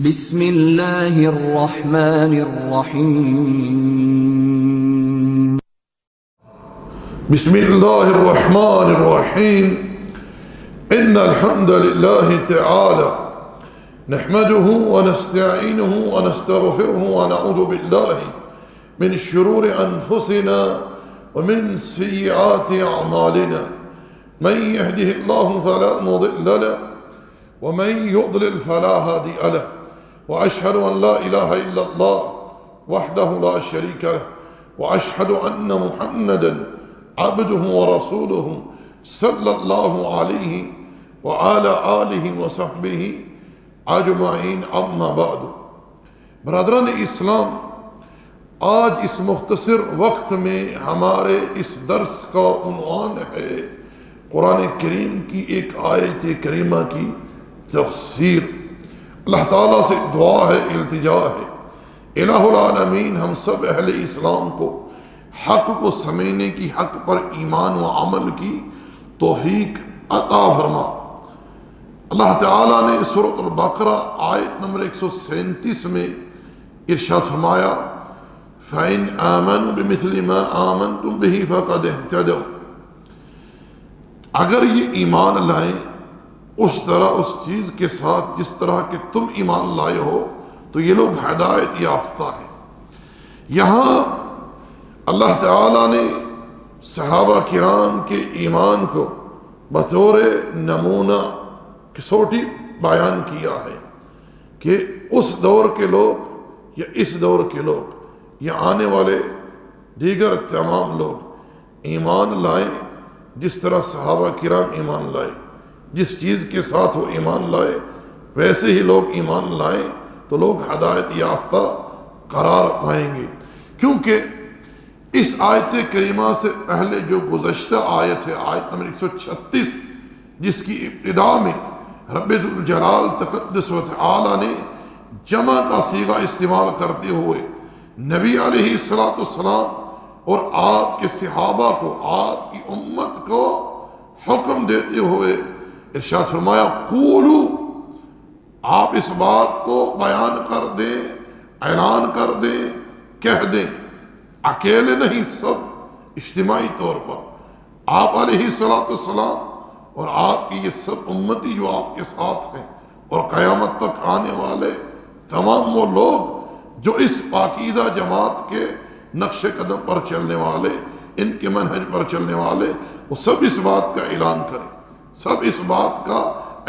بسم اللہ الرحمن الرحیم بسم اللہ الرحمن الرحیم ان الحمد للہ تعالی نحمده ونستعینه ونستغفره ونعوذ باللہ من شرور انفسنا ومن سیئات اعمالنا من يهده الله فلا مضل له ومن يضلل فلا هادي له وأشهد أن لا إله إلا الله وحده لا شريك له وأشهد أن محمدا عبده ورسوله صلى الله عليه وعلى آله وصحبه أجمعين أما بعد. برادران اسلام، آج اس مختصر وقت میں ہمارے اس درس کا عنوان ہے قرآن کریم کی ایک آیت کریمہ کی تفسیر. اللہ تعالیٰ سے دعا ہے، التجا ہے، الہ العالمین ہم سب اہل اسلام کو حق کو سمجھنے کی، حق پر ایمان و عمل کی توفیق عطا فرما. اللہ تعالیٰ نے سورۃ البقرہ آیت نمبر 137 میں ارشاد فرمایا فَإِنْ آمَنُوا بِمِثْلِ مَا آمَنْتُمْ بِهِ فَقَدِ اهْتَدَوْا. اگر یہ ایمان لائیں اس طرح، اس چیز کے ساتھ جس طرح کہ تم ایمان لائے ہو، تو یہ لوگ ہدایت یافتہ ہیں. یہاں اللہ تعالیٰ نے صحابہ کرام کے ایمان کو بطور نمونہ کسوٹی بیان کیا ہے کہ اس دور کے لوگ یا اس دور کے لوگ یا آنے والے دیگر تمام لوگ ایمان لائیں جس طرح صحابہ کرام ایمان لائے، جس چیز کے ساتھ وہ ایمان لائے ویسے ہی لوگ ایمان لائیں تو لوگ ہدایت یافتہ قرار پائیں گے. کیونکہ اس آیت کریمہ سے پہلے جو گزشتہ آیت ہے، آیت نمبر 136، جس کی ابتدا میں رب الجلال تقدس و تعالی نے جمع کا صیغہ استعمال کرتے ہوئے نبی علیہ السلام اور آپ کے صحابہ کو، آپ کی امت کو حکم دیتے ہوئے ارشاد فرمایا قولو، آپ اس بات کو بیان کر دیں، اعلان کر دیں، کہہ دیں، اکیلے نہیں، سب اجتماعی طور پر آپ علیہ السلام اور آپ کی یہ سب امتی جو آپ کے ساتھ ہیں اور قیامت تک آنے والے تمام وہ لوگ جو اس پاکیزہ جماعت کے نقش قدم پر چلنے والے، ان کے منہج پر چلنے والے، وہ سب اس بات کا اعلان کریں، سب اس بات کا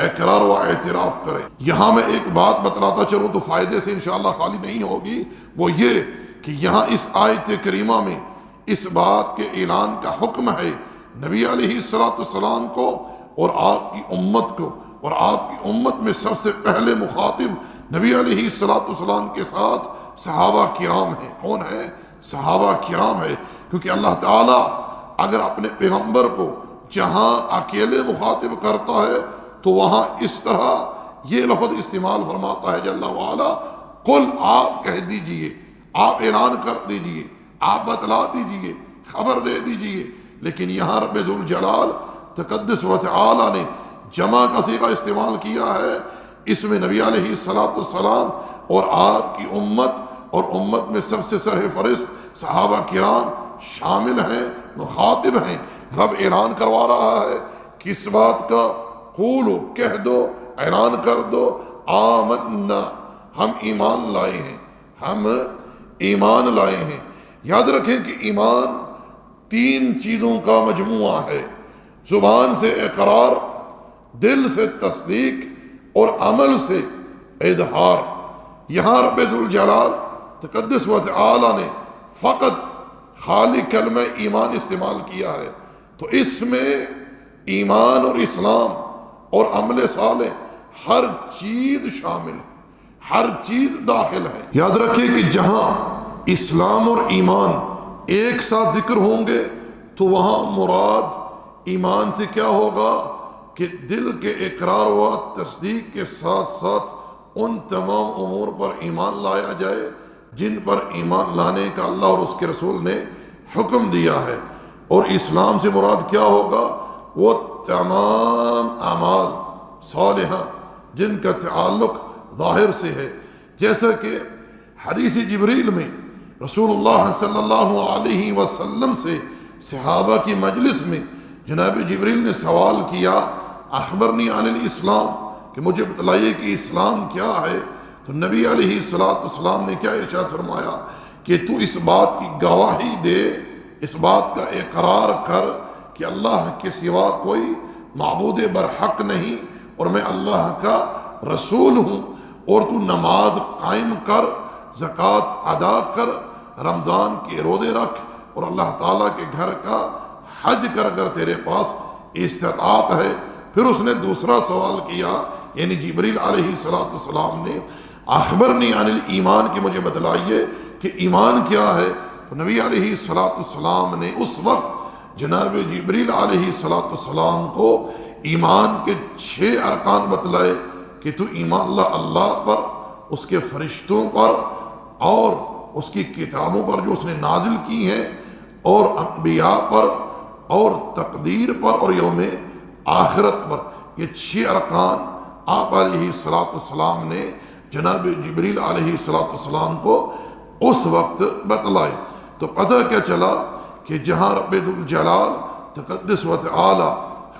اقرار و اعتراف کریں. یہاں میں ایک بات بتلاتا چلوں تو فائدے سے انشاءاللہ خالی نہیں ہوگی، وہ یہ کہ یہاں اس آیت کریمہ میں اس بات کے اعلان کا حکم ہے نبی علیہ السلام کو اور آپ کی امت کو، اور آپ کی امت میں سب سے پہلے مخاطب نبی علیہ السلام کے ساتھ صحابہ کرام ہیں. کون ہے؟ صحابہ کرام ہے. کیونکہ اللہ تعالیٰ اگر اپنے پیغمبر کو جہاں اکیلے مخاطب کرتا ہے تو وہاں اس طرح یہ لفظ استعمال فرماتا ہے جل وعلا، قل، آپ کہہ دیجئے، آپ اعلان کر دیجئے، آپ بتلا دیجئے، خبر دے دیجئے. لیکن یہاں رب ذوالجلال تقدس و تعالی نے جمع کا صیغہ استعمال کیا ہے. اس میں نبی علیہ السلام اور آپ کی امت اور امت میں سب سے سرفہرست صحابہ کرام شامل ہیں، مخاطب ہیں. رب اعلان کروا رہا ہے کس بات کا؟ قولو، کہہ دو، اعلان کر دو، آمنا، ہم ایمان لائے ہیں، ہم ایمان لائے ہیں. یاد رکھیں کہ ایمان 3 چیزوں کا مجموعہ ہے: زبان سے اقرار، دل سے تصدیق اور عمل سے اظہار. یہاں رب ذوالجلال تقدس و تعالی نے فقط خالی کلمہ ایمان استعمال کیا ہے، تو اس میں ایمان اور اسلام اور عمل صالح ہر چیز شامل ہے، ہر چیز داخل ہے. یاد رکھیں کہ جہاں اسلام اور ایمان ایک ساتھ ذکر ہوں گے تو وہاں مراد ایمان سے کیا ہوگا کہ دل کے اقرار و تصدیق کے ساتھ ساتھ ان تمام امور پر ایمان لایا جائے جن پر ایمان لانے کا اللہ اور اس کے رسول نے حکم دیا ہے. اور اسلام سے مراد کیا ہوگا؟ وہ تمام اعمال صالحہ جن کا تعلق ظاہر سے ہے۔ جیسا کہ حدیث جبریل میں رسول اللہ صلی اللہ علیہ وسلم سے صحابہ کی مجلس میں جناب جبریل نے سوال کیا، اخبرنی عن الاسلام، کہ مجھے بتلائیے کہ اسلام کیا ہے، تو نبی علیہ السلام نے کیا ارشاد فرمایا کہ تو اس بات کی گواہی دے، اس بات کا اقرار کر کہ اللہ کے سوا کوئی معبود برحق نہیں اور میں اللہ کا رسول ہوں، اور تو نماز قائم کر، زکوٰۃ ادا کر، رمضان کے روزے رکھ، اور اللہ تعالیٰ کے گھر کا حج کر اگر تیرے پاس استطاعت ہے۔ پھر اس نے دوسرا سوال کیا، یعنی جبریل علیہ السلام نے، اخبرنی عن الایمان، کہ مجھے بتلائیے کہ ایمان کیا ہے، تو نبی علیہ السلام نے اس وقت جناب جبریل علیہ السلام کو ایمان کے 6 ارکان بتلائے کہ تو ایمان اللہ پر، اس کے فرشتوں پر، اور اس کی کتابوں پر جو اس نے نازل کی ہیں، اور انبیاء پر، اور تقدیر پر، اور یوم آخرت پر۔ یہ 6 ارکان آپ علیہ السلام نے جناب جبریل علیہ السلام کو اس وقت بتلائے۔ تو پتہ کیا چلا کہ جہاں رب ذوالجلال تقدس و تعالی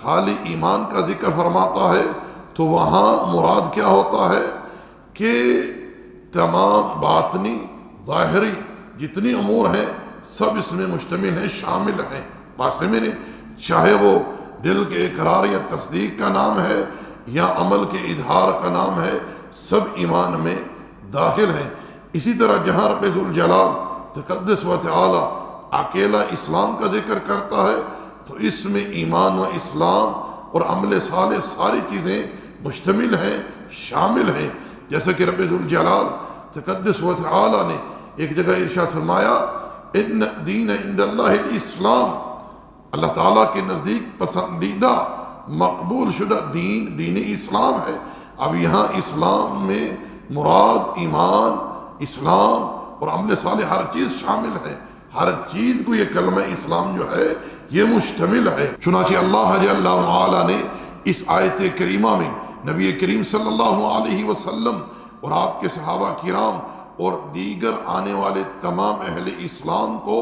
خالی ایمان کا ذکر فرماتا ہے تو وہاں مراد کیا ہوتا ہے کہ تمام باطنی ظاہری جتنی امور ہیں سب اس میں مشتمل ہیں، شامل ہیں۔ پاسے میں نے چاہے وہ دل کے اقرار یا تصدیق کا نام ہے یا عمل کے اظہار کا نام ہے، سب ایمان میں داخل ہیں۔ اسی طرح جہاں رب ذوالجلال تقدس و تعالی اکیلا اسلام کا ذکر کرتا ہے تو اس میں ایمان و اسلام اور عمل صالح ساری چیزیں مشتمل ہیں، شامل ہیں۔ جیسا کہ رب ذوالجلال تقدس و تعالی نے ایک جگہ ارشاد فرمایا، ان دین عند اللہ الاسلام، اللہ تعالیٰ کے نزدیک پسندیدہ مقبول شدہ دین اسلام ہے۔ اب یہاں اسلام میں مراد ایمان، اسلام اور عمل صالح ہر چیز شامل ہے، ہر چیز کو یہ کلمہ اسلام جو ہے یہ مشتمل ہے۔ چنانچہ اللہ جل وعلا نے اس آیت کریمہ میں نبی کریم صلی اللہ علیہ وسلم اور آپ کے صحابہ کرام اور دیگر آنے والے تمام اہل اسلام کو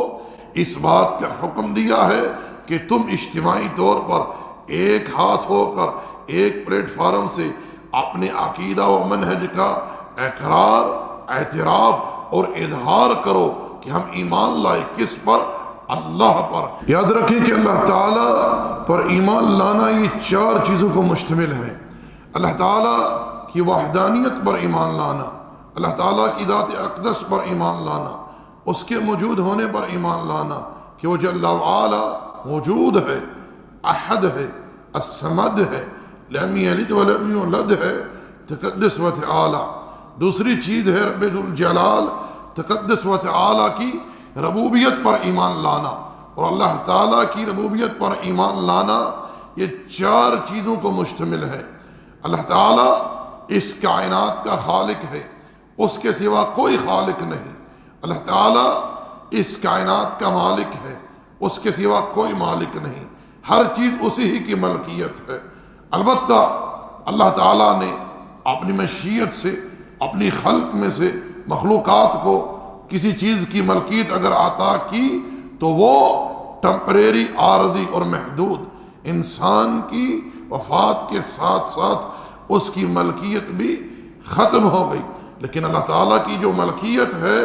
اس بات کا حکم دیا ہے کہ تم اجتماعی طور پر ایک ہاتھ ہو کر ایک پلیٹ فارم سے اپنے عقیدہ و منہج کا اقرار، اعتراف اور اظہار کرو کہ ہم ایمان لائے، کس پر؟ اللہ پر۔ یاد رکھیں کہ اللہ تعالیٰ پر ایمان لانا یہ 4 چیزوں کو مشتمل ہے۔ اللہ تعالیٰ کی وحدانیت پر ایمان لانا، اللہ تعالیٰ کی ذات اقدس پر ایمان لانا، اس کے موجود ہونے پر ایمان لانا کہ وہ جل وعلا موجود ہے، احد ہے، الصمد ہے، لم یلد ولم یولد ہے، تقدس و تعالی۔ دوسری چیز ہے رب ذوالجلال تقدس و تعالی کی ربوبیت پر ایمان لانا، اور اللہ تعالیٰ کی ربوبیت پر ایمان لانا یہ 4 چیزوں کو مشتمل ہے۔ اللہ تعالیٰ اس کائنات کا خالق ہے، اس کے سوا کوئی خالق نہیں۔ اللہ تعالیٰ اس کائنات کا مالک ہے، اس کے سوا کوئی مالک نہیں، ہر چیز اسی ہی کی ملکیت ہے۔ البتہ اللہ تعالیٰ نے اپنی مشیت سے، اپنی خلق میں سے مخلوقات کو کسی چیز کی ملکیت اگر عطا کی تو وہ ٹمپریری، عارضی اور محدود، انسان کی وفات کے ساتھ ساتھ اس کی ملکیت بھی ختم ہو گئی، لیکن اللہ تعالیٰ کی جو ملکیت ہے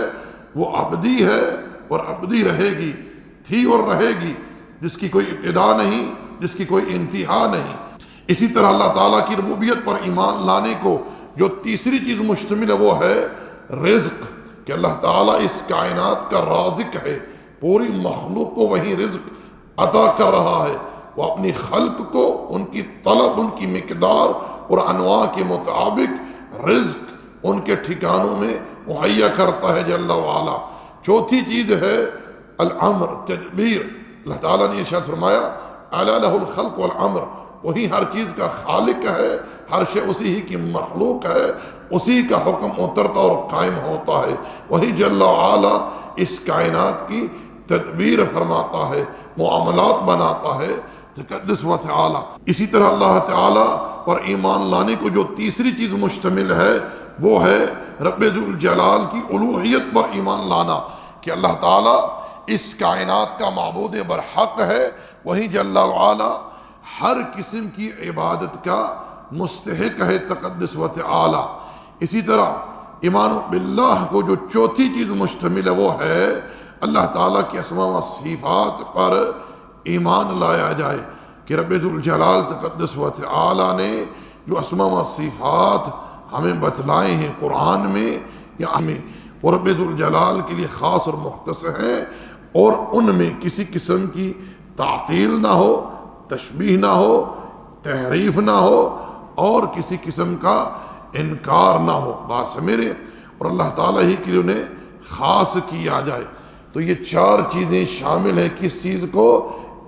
وہ ابدی ہے اور ابدی رہے گی، تھی اور رہے گی، جس کی کوئی ابتدا نہیں، جس کی کوئی انتہا نہیں۔ اسی طرح اللہ تعالیٰ کی ربوبیت پر ایمان لانے کو جو تیسری چیز مشتمل ہے وہ ہے رزق، کہ اللہ تعالیٰ اس کائنات کا رازق ہے، پوری مخلوق کو وہی رزق عطا کر رہا ہے، وہ اپنی خلق کو ان کی طلب، ان کی مقدار اور انواع کے مطابق رزق ان کے ٹھکانوں میں مہیا کرتا ہے جل وعلا۔ چوتھی چیز ہے الامر، تدبیر۔ اللہ تعالیٰ نے ارشاد فرمایا الا لہ الخلق والامر، وہی ہر چیز کا خالق ہے، ہر شے اسی ہی کی مخلوق ہے، اسی کا حکم اترتا اور قائم ہوتا ہے، وہی جل وعلا اس کائنات کی تدبیر فرماتا ہے، معاملات بناتا ہے، تقدس و تعالی۔ اسی طرح اللہ تعالیٰ پر ایمان لانے کو جو تیسری چیز مشتمل ہے وہ ہے رب ذوالجلال کی الوہیت پر ایمان لانا کہ اللہ تعالیٰ اس کائنات کا معبود برحق ہے، وہی جل وعلا ہر قسم کی عبادت کا مستحق ہے تقدس و تعالی۔ اسی طرح ایمان باللہ کو جو چوتھی چیز مشتمل ہے وہ ہے اللہ تعالیٰ کے اسماء و صفات پر ایمان لایا جائے کہ رب ذوالجلال تقدس و تعالی نے جو اسماء و صفات ہمیں بتلائے ہیں قرآن میں یا ہمیں، وہ رب ذوالجلال کے لیے خاص اور مختص ہیں، اور ان میں کسی قسم کی تعطیل نہ ہو، تشبیہ نہ ہو، تحریف نہ ہو، اور کسی قسم کا انکار نہ ہو، بات سمیرے، اور اللہ تعالیٰ ہی کے لیے انہیں خاص کیا جائے۔ تو یہ چار چیزیں شامل ہیں کس چیز کو؟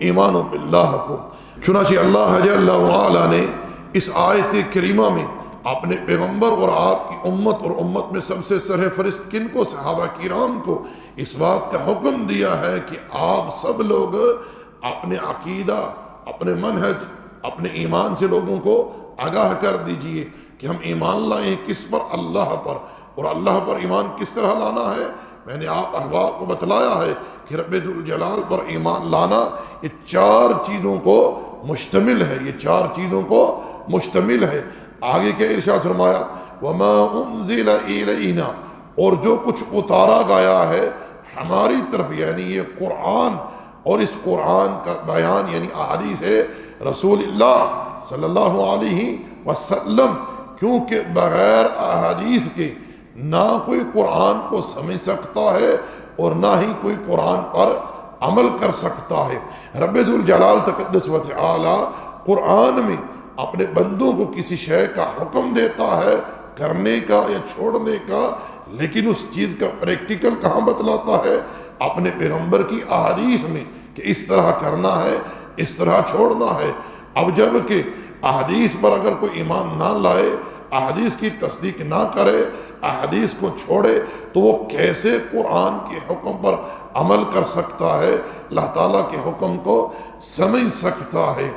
ایمان باللہ کو۔ چنانچہ اللہ جل وعلا نے اس آیت کریمہ میں اپنے پیغمبر اور آپ کی امت اور امت میں سب سے سرفہرست کن کو؟ صحابہ کرام کو اس بات کا حکم دیا ہے کہ آپ سب لوگ اپنے عقیدہ، اپنے منہج، اپنے ایمان سے لوگوں کو آگاہ کر دیجئے کہ ہم ایمان لائیں کس پر؟ اللہ پر۔ اور اللہ پر ایمان کس طرح لانا ہے؟ میں نے آپ احباب کو بتلایا ہے کہ رب ذوالجلال پر ایمان لانا یہ چار چیزوں کو مشتمل ہے، یہ چار چیزوں کو مشتمل ہے۔ آگے کیا ارشاد فرمایا؟ وَمَا أُنزِلَ إِلَيْنَا، اور جو کچھ اتارا گیا ہے ہماری طرف، یعنی یہ قرآن اور اس قرآن کا بیان یعنی احادیث رسول اللہ صلی اللہ علیہ وسلم، کیونکہ بغیر احادیث کے نہ کوئی قرآن کو سمجھ سکتا ہے اور نہ ہی کوئی قرآن پر عمل کر سکتا ہے۔ رب ذوالجلال تقدس و تعالی قرآن میں اپنے بندوں کو کسی شے کا حکم دیتا ہے کرنے کا یا چھوڑنے کا، لیکن اس چیز کا پریکٹیکل کہاں بتلاتا ہے؟ اپنے پیغمبر کی احادیث میں کہ اس طرح کرنا ہے، اس طرح چھوڑنا ہے۔ اب جب کہ احادیث پر اگر کوئی ایمان نہ لائے، احادیث کی تصدیق نہ کرے، احادیث کو چھوڑے، تو وہ کیسے قرآن کے حکم پر عمل کر سکتا ہے، اللہ تعالیٰ کے حکم کو سمجھ سکتا ہے؟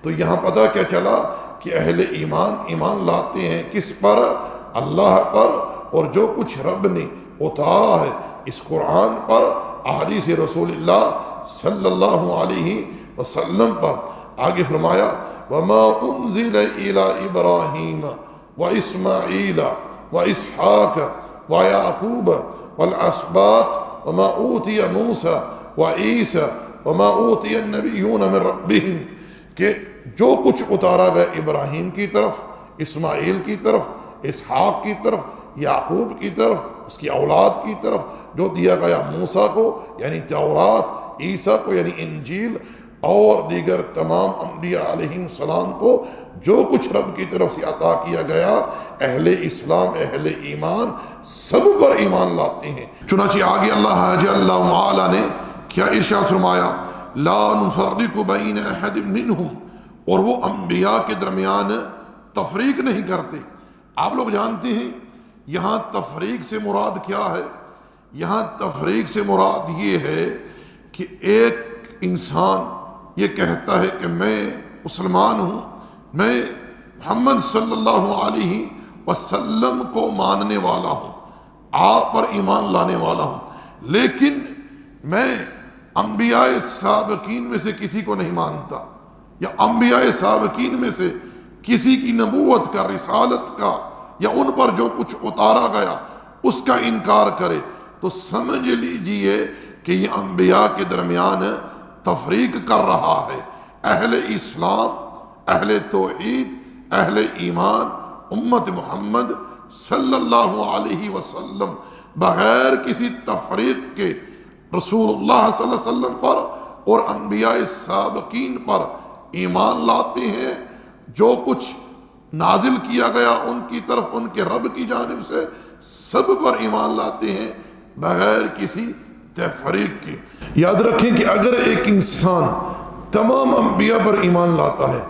تو یہاں پتہ کیا چلا کہ اہل ایمان ایمان لاتے ہیں کس پر؟ اللہ پر، اور جو کچھ رب نے اتارا ہے اس قرآن پر، احادیث رسول اللہ صلی اللہ علیہ وسلم پر۔ آگے فرمایا وَمَا أُنزِلَ إِلَىٰ إِبْرَاهِيمَ وَإِسْمَاعِيلَ وَإِسْحَاقَ وَيَعْقُوبَ وَالْأَسْبَاطِ وَمَا أُوتِيَ مُوسَىٰ وَعِيسَىٰ وَمَا أُوتِيَ النَّبِيُّونَ مِن رَبِّهِمْ، کہ جو کچھ اتارا گیا ابراہیم کی طرف، اسماعیل کی طرف، اسحاق کی طرف، یعقوب کی طرف، اس کی اولاد کی طرف، جو دیا گیا موسیٰ کو یعنی تورات، عیسیٰ کو یعنی انجیل، اور دیگر تمام انبیاء علیہ السلام کو جو کچھ رب کی طرف سے عطا کیا گیا، اہل اسلام، اہل ایمان سب پر ایمان لاتے ہیں۔ چنانچہ آگے اللہ جل وعلا نے کیا ارشاد فرمایا؟ لا نفرق بین احد منہم، اور وہ انبیاء کے درمیان تفریق نہیں کرتے۔ آپ لوگ جانتے ہیں یہاں تفریق سے مراد کیا ہے؟ یہاں تفریق سے مراد یہ ہے کہ ایک انسان یہ کہتا ہے کہ میں مسلمان ہوں، میں محمد صلی اللہ علیہ وسلم کو ماننے والا ہوں، آپ پر ایمان لانے والا ہوں، لیکن میں انبیاء سابقین میں سے کسی کو نہیں مانتا، یا انبیاء سابقین میں سے کسی کی نبوت کا، رسالت کا، یا ان پر جو کچھ اتارا گیا اس کا انکار کرے، تو سمجھ لیجئے کہ یہ انبیاء کے درمیان تفریق کر رہا ہے۔ اہل اسلام، اہل توحید، اہل ایمان، امت محمد صلی اللہ علیہ وسلم بغیر کسی تفریق کے رسول اللہ صلی اللہ علیہ وسلم پر اور انبیاء سابقین پر ایمان لاتے ہیں۔ جو کچھ نازل کیا گیا ان کی طرف، ان کے رب کی جانب سے، سب پر ایمان لاتے ہیں بغیر کسی تفریق کے۔ یاد رکھیں کہ اگر ایک انسان تمام انبیاء پر ایمان لاتا ہے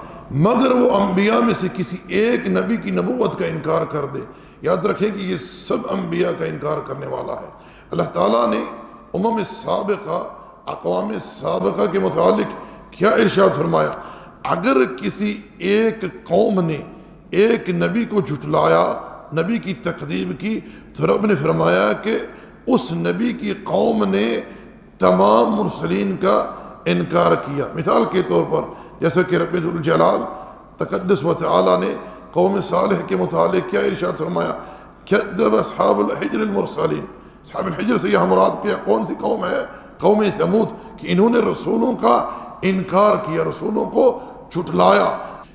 مگر وہ انبیاء میں سے کسی ایک نبی کی نبوت کا انکار کر دے، یاد رکھیں کہ یہ سب انبیاء کا انکار کرنے والا ہے۔ اللہ تعالیٰ نے امم سابقہ، اقوام سابقہ کے متعلق کیا ارشاد فرمایا؟ اگر کسی ایک قوم نے ایک نبی کو جھٹلایا نبی کی تکذیب کی تو رب نے فرمایا کہ اس نبی کی قوم نے تمام مرسلین کا انکار کیا۔ مثال کے طور پر جیسا کہ رب ذوالجلال تقدس و تعالی نے قوم صالح کے متعلق کیا ارشاد فرمایا، کذب اصحاب الحجر المرسلین۔ اصحاب الحجر سے یہاں مراد کیا کون سی قوم ہے؟ قوم ثمود، کہ انہوں نے رسولوں کا انکار کیا، رسولوں کو جھٹلایا۔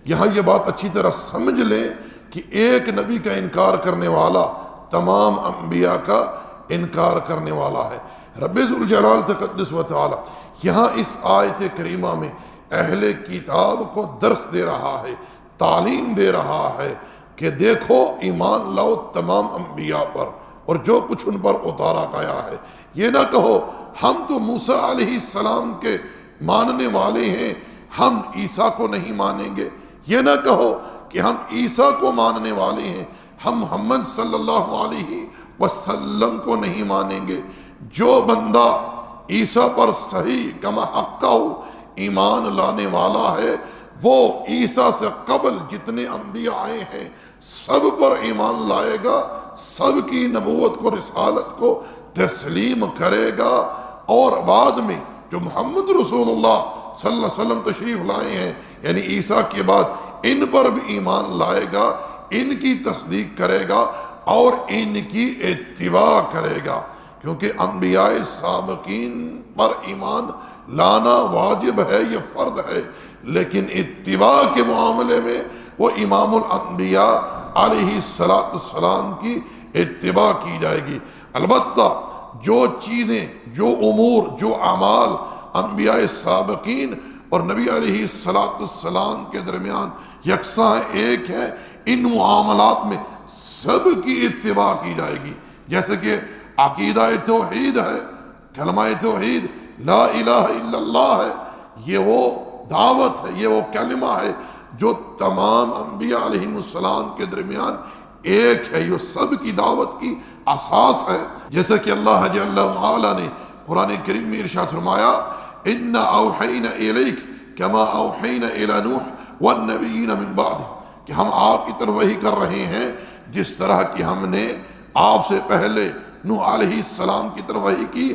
یہاں یہ بات اچھی طرح سمجھ لیں کہ ایک نبی کا انکار کرنے والا تمام انبیاء کا انکار کرنے والا ہے۔ رب ذوالجلال تقدس و تعالی یہاں اس آیت کریمہ میں اہل کتاب کو درس دے رہا ہے، تعلیم دے رہا ہے کہ دیکھو ایمان لاؤ تمام انبیاء پر اور جو کچھ ان پر اتارا گیا ہے۔ یہ نہ کہو ہم تو موسیٰ علیہ السلام کے ماننے والے ہیں، ہم عیسیٰ کو نہیں مانیں گے۔ یہ نہ کہو کہ ہم عیسیٰ کو ماننے والے ہیں، ہم محمد صلی اللہ علیہ وسلم کو نہیں مانیں گے۔ جو بندہ عیسیٰ پر صحیح کما حقہ ایمان لانے والا ہے، وہ عیسیٰ سے قبل جتنے انبیاء آئے ہیں سب پر ایمان لائے گا، سب کی نبوت کو، رسالت کو تسلیم کرے گا، اور بعد میں جو محمد رسول اللہ صلی اللہ علیہ وسلم تشریف لائے ہیں یعنی عیسیٰ کے بعد ان پر بھی ایمان لائے گا، ان کی تصدیق کرے گا اور ان کی اتباع کرے گا، کیونکہ انبیاء سابقین پر ایمان لانا واجب ہے، یہ فرض ہے، لیکن اتباع کے معاملے میں وہ امام الانبیاء علیہ السلام کی اتباع کی جائے گی۔ البتہ جو چیزیں، جو امور، جو اعمال انبیاء سابقین اور نبی علیہ السلام کے درمیان یکساں ایک ہے، ان معاملات میں سب کی اتباع کی جائے گی۔ جیسے کہ عقیدہ توحید ہے، کلمہ توحید لا الہ الا اللہ ہے، یہ وہ دعوت ہے، یہ وہ کلمہ ہے جو تمام انبیاء علیہ السلام کے درمیان ایک ہے، یہ سب کی دعوت کی اساس ہے۔ جیسا کہ اللہ جل وعلا نے قرآن کریم میں ارشاد فرمایا، اِنَّا أَوْحَيْنَا إِلَيْكَ كَمَا أَوْحَيْنَا إِلَى نُوحٍ وَالنَّبِيِّينَ مِن بَعْدِهِ، کہ ہم آپ کی طرف وحی کر رہے ہیں جس طرح کہ ہم نے آپ سے پہلے نوح علیہ السلام کی طرف وحی کی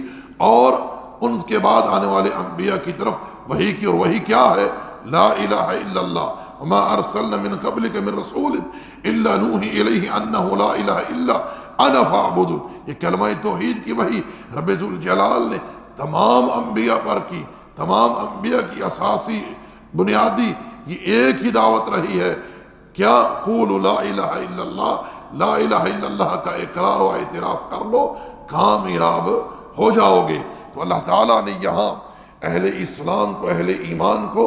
اور ان کے بعد آنے والے انبیاء کی طرف وحی کی، اور وحی کیا ہے؟ لا الہ الا اللہ وما ارسلنا من قبلک من رسول الا نوحی الیہ انہ لا الہ الا انا فاعبدون۔ یہ کلمہ توحید کی وحی رب ذوالجلال نے تمام انبیاء پر کی، تمام انبیاء کی اساسی بنیادی یہ ایک ہی دعوت رہی ہے، کیا؟ قولوا لا الہ الا اللہ، لا الہ الا اللہ کا اقرار و اعتراف کر لو، کامیاب ہو جاؤ گے۔ تو اللہ تعالیٰ نے یہاں اہل اسلام کو، اہل ایمان کو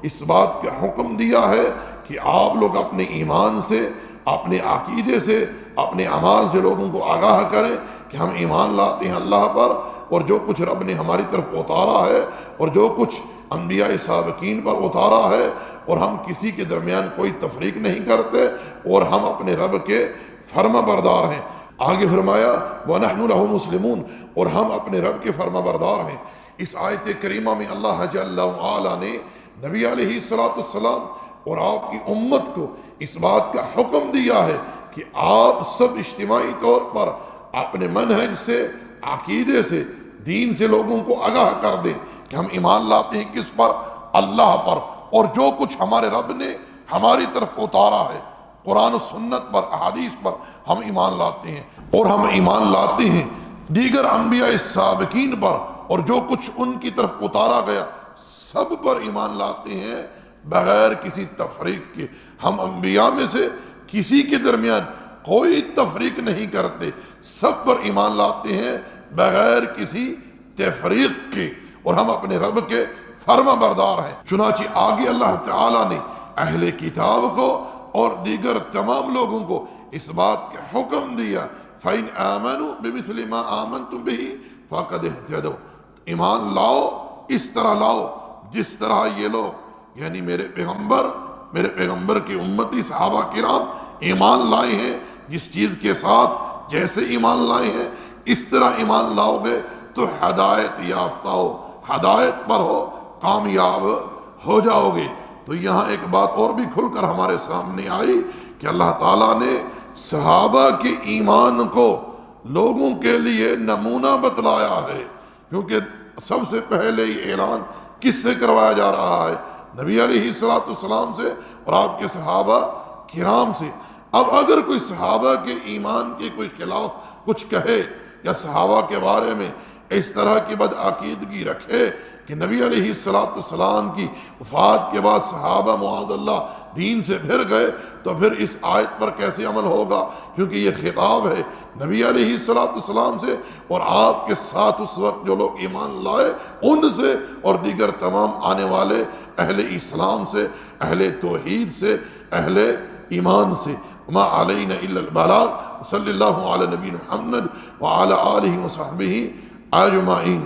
اس بات کا حکم دیا ہے کہ آپ لوگ اپنے ایمان سے، اپنے عقیدے سے، اپنے اعمال سے لوگوں کو آگاہ کریں کہ ہم ایمان لاتے ہیں اللہ پر، اور جو کچھ رب نے ہماری طرف اتارا ہے اور جو کچھ انبیاء سابقین پر اتارا ہے، اور ہم کسی کے درمیان کوئی تفریق نہیں کرتے، اور ہم اپنے رب کے فرما بردار ہیں۔ آگے فرمایا وَنَحْنُ لَهُ مُسْلِمُونَ، اور ہم اپنے رب کے فرما بردار ہیں۔ اس آیت کریمہ میں اللہ جل وعلا نے نبی علیہ السلام اور آپ کی امت کو اس بات کا حکم دیا ہے کہ آپ سب اجتماعی طور پر اپنے منہج سے، عقیدے سے، دین سے لوگوں کو آگاہ کر دیں کہ ہم ایمان لاتے ہیں کس پر؟ اللہ پر، اور جو کچھ ہمارے رب نے ہماری طرف اتارا ہے قرآن و سنت پر، احادیث پر ہم ایمان لاتے ہیں، اور ہم ایمان لاتے ہیں دیگر انبیاء سابقین پر، اور جو کچھ ان کی طرف اتارا گیا سب پر ایمان لاتے ہیں بغیر کسی تفریق کے۔ ہم انبیاء میں سے کسی کے درمیان کوئی تفریق نہیں کرتے، سب پر ایمان لاتے ہیں بغیر کسی تفریق کے، اور ہم اپنے رب کے فرما بردار ہیں۔ چنانچہ آگے اللہ تعالیٰ نے اہل کتاب کو اور دیگر تمام لوگوں کو اس بات کا حکم دیا، فَإِنْ آمَنُوا بِمِثْلِ مَا آمَنْتُمْ بِهِ فَقَدْ اهْتَدَوْا، ایمان لاؤ اس طرح لاؤ جس طرح یہ لوگ یعنی میرے پیغمبر کی امتی صحابہ کرام ایمان لائے ہیں، جس چیز کے ساتھ جیسے ایمان لائے ہیں اس طرح ایمان لاؤ گے تو ہدایت یافتہ ہو، ہدایت پر ہو، کامیاب ہو جاؤ گے۔ تو یہاں ایک بات اور بھی کھل کر ہمارے سامنے آئی کہ اللہ تعالیٰ نے صحابہ کے ایمان کو لوگوں کے لیے نمونہ بتلایا ہے، کیونکہ سب سے پہلے یہ اعلان کس سے کروایا جا رہا ہے؟ نبی علیہ السلام سے اور آپ کے صحابہ کرام سے۔ اب اگر کوئی صحابہ کے ایمان کے کوئی خلاف کچھ کہے یا صحابہ کے بارے میں اس طرح کی بدعقیدگی رکھے کہ نبی علیہ السلام کی وفات کے بعد صحابہ معاذ اللہ دین سے پھر گئے، تو پھر اس آیت پر کیسے عمل ہوگا؟ کیونکہ یہ خطاب ہے نبی علیہ السلام سے اور آپ کے ساتھ اس وقت جو لوگ ایمان لائے ان سے، اور دیگر تمام آنے والے اہل اسلام سے، اہل توحید سے، اہل ایمان سے۔ ما علینا الا البلاغ۔ صلی اللہ علی نبی محمد وعلی آلہ وصحبہ اجمعین۔